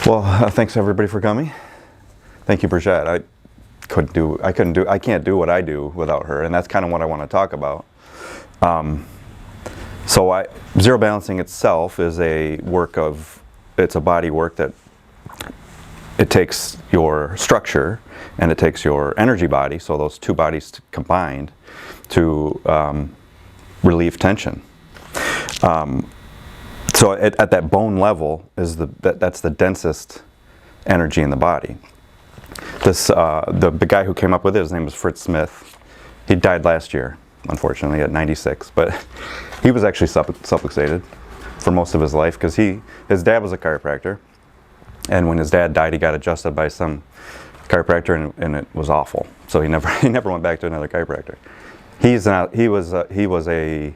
Well, thanks everybody for coming. Thank you, Brigette. I can't do what I do without her, and that's kind of what I want to talk about. Zero balancing itself is it's a body work that it takes your structure and it takes your energy body, so those two bodies combined to relieve tension. So at that bone level that's the densest energy in the body. The guy who came up with it, his name was Fritz Smith. He died last year, unfortunately, at 96. But he was actually subluxated for most of his life because his dad was a chiropractor, and when his dad died, he got adjusted by some chiropractor, and it was awful. So he never went back to another chiropractor. He was a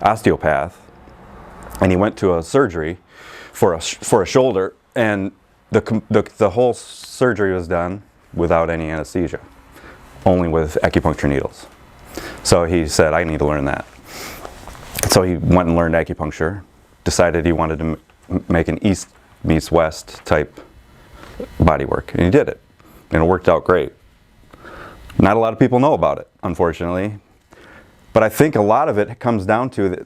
osteopath. And he went to a surgery for a shoulder, and the whole surgery was done without any anesthesia, only with acupuncture needles. So he said, I need to learn that. So he went and learned acupuncture, decided he wanted to make an east meets west type body work, and he did it, and it worked out great. Not a lot of people know about it, unfortunately. But I think a lot of it comes down to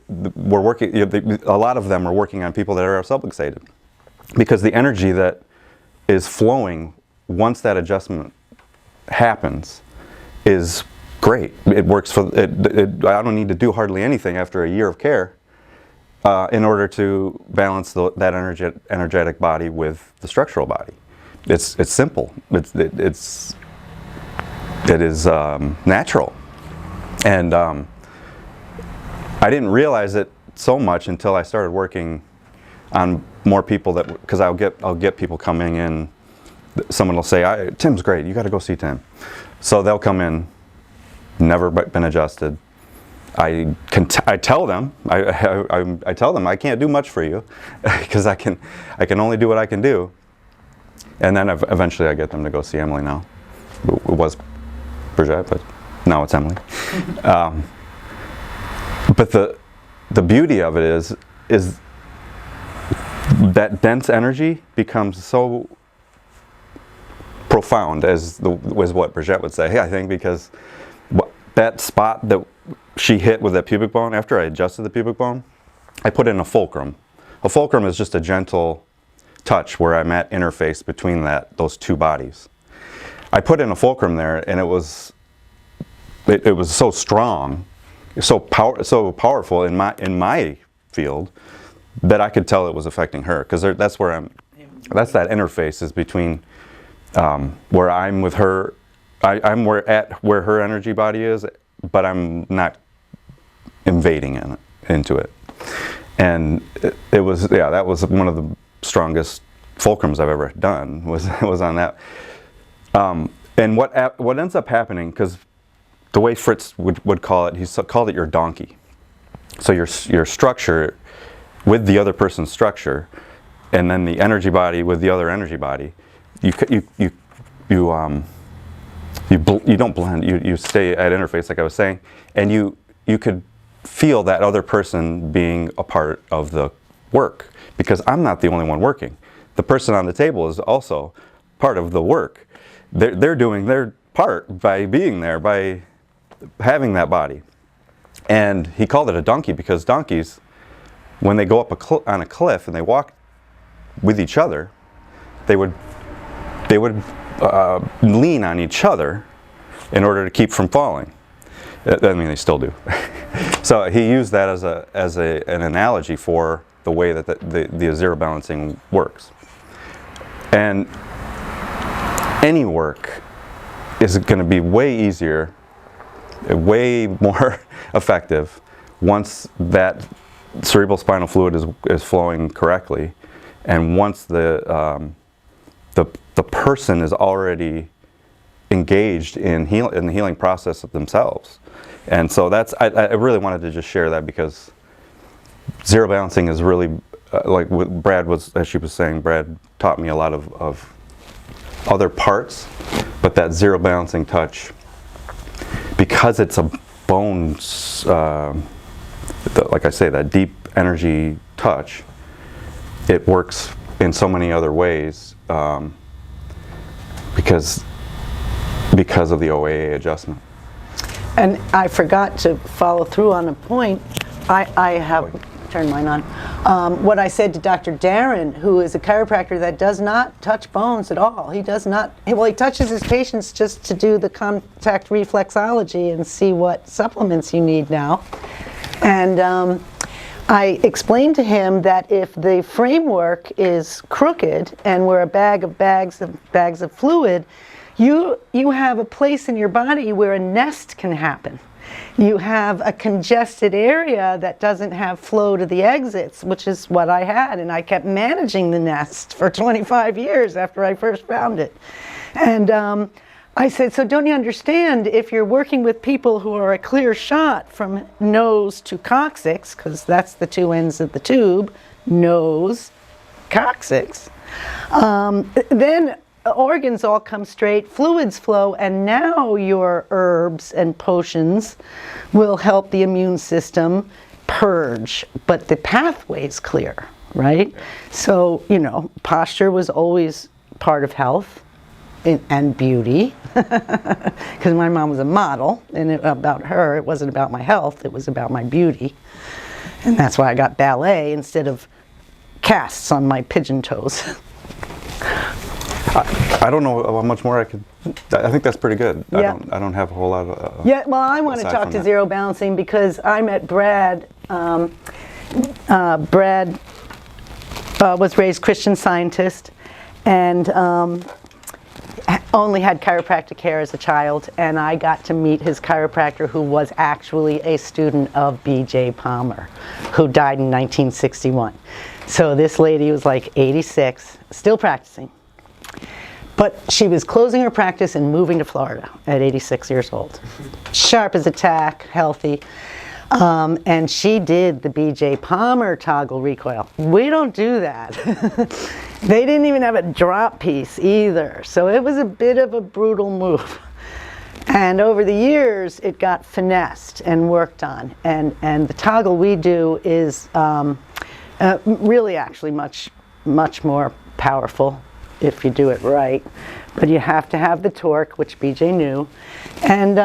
a lot of them are working on people that are subluxated, because the energy that is flowing once that adjustment happens is great. It works for it. I don't need to do hardly anything after a year of care in order to balance that energetic body with the structural body. It's simple. It is natural, and I didn't realize it so much until I started working on more people because I'll get people coming in. Someone will say, Tim's great, you got to go see Tim. So they'll come in, never been adjusted. I tell them I can't do much for you because I can only do what I can do. And then eventually I get them to go see Emily now. It was Brigette, but now it's Emily. But the beauty of it is that dense energy becomes so profound, was what Brigette would say, I think, because that spot that she hit with that pubic bone, after I adjusted the pubic bone, I put in a fulcrum. A fulcrum is just a gentle touch where I'm at interface between those two bodies. I put in a fulcrum there, and it was so strong, so powerful in my field that I could tell it was affecting her, because that's that interface is between where I'm with her. I'm where her energy body is, but I'm not invading into it. And that was one of the strongest fulcrums I've ever done was on that. And what ends up happening, because the way Fritz would call it, he called it your donkey. So your structure with the other person's structure, and then the energy body with the other energy body, you don't blend. You stay at interface, like I was saying, and you could feel that other person being a part of the work, because I'm not the only one working. The person on the table is also part of the work. They're doing their part by being there, by having that body. And he called it a donkey because donkeys, when they go up on a cliff and they walk with each other, they would lean on each other in order to keep from falling. I mean, they still do. So he used that as an analogy for the way that the zero balancing works. And any work is going to be way easier, way more effective once that cerebral spinal fluid is flowing correctly, and once the person is already engaged in the healing process of themselves. And so I really wanted to just share that, because zero balancing is really like what Brad was, as she was saying, Brad taught me a lot of other parts, but that zero balancing touch, because it's a bones, like I say, that deep energy touch, it works in so many other ways because of the OAA adjustment. And I forgot to follow through on a point. I have turned mine on. What I said to Dr. Darren, who is a chiropractor that does not touch bones at all. He does not, well, he touches his patients just to do the contact reflexology and see what supplements you need now. And I explained to him that if the framework is crooked and we're a bag of bags of fluid, you have a place in your body where a nest can happen. You have a congested area that doesn't have flow to the exits, which is what I had, and I kept managing the nest for 25 years after I first found it. And I said, so don't you understand, if you're working with people who are a clear shot from nose to coccyx, because that's the two ends of the tube, nose, coccyx, then organs all come straight, fluids flow, and now your herbs and potions will help the immune system purge, but the pathway's clear, right? So, you know, posture was always part of health and beauty, because my mom was a model, and about her, it wasn't about my health, it was about my beauty. And that's why I got ballet instead of casts on my pigeon toes. I don't know how much more I could. I think that's pretty good. Yeah. I don't have a whole lot of. Yeah. Well, I want to talk to zero balancing because I met Brad. Brad was raised Christian Scientist, and only had chiropractic care as a child. And I got to meet his chiropractor, who was actually a student of B.J. Palmer, who died in 1961. So this lady was like 86, still practicing. But she was closing her practice and moving to Florida at 86 years old. Sharp as a tack, healthy. And she did the B.J. Palmer toggle recoil. We don't do that. They didn't even have a drop piece either. So it was a bit of a brutal move. And over the years, it got finessed and worked on. And the toggle we do is really actually much more powerful if you do it right, but you have to have the torque, which BJ knew. And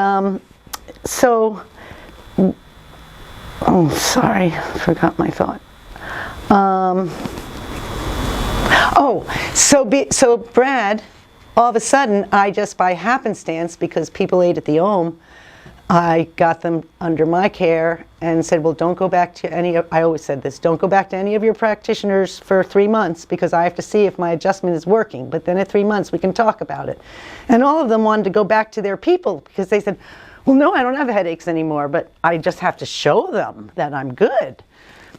oh, sorry, forgot my thought. So Brad, all of a sudden, I just by happenstance, because people ate at the Ohm, I got them under my care and said, well, don't go back to any of, I always said this, don't go back to any of your practitioners for 3 months because I have to see if my adjustment is working. But then at 3 months, we can talk about it. And all of them wanted to go back to their people because they said, well, no, I don't have headaches anymore, but I just have to show them that I'm good.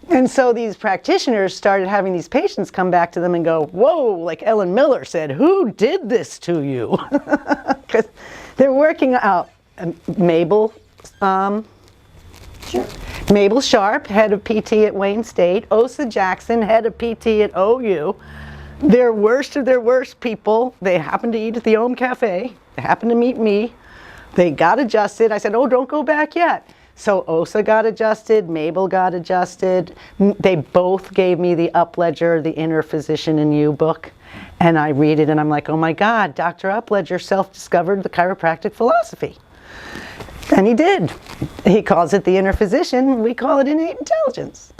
And so these practitioners started having these patients come back to them and go, whoa, like Ellen Miller said, who did this to you? Because they're working out. Mabel Sharp, head of PT at Wayne State. Osa Jackson, head of PT at OU. Their worst of their worst people. They happened to eat at the Ohm Cafe. They happened to meet me. They got adjusted. I said, oh, don't go back yet. So Osa got adjusted. Mabel got adjusted. They both gave me the Upledger, the Inner Physician in You book. And I read it and I'm like, oh my God, Dr. Upledger self-discovered the chiropractic philosophy. And he did. He calls it the inner physician. We call it innate intelligence.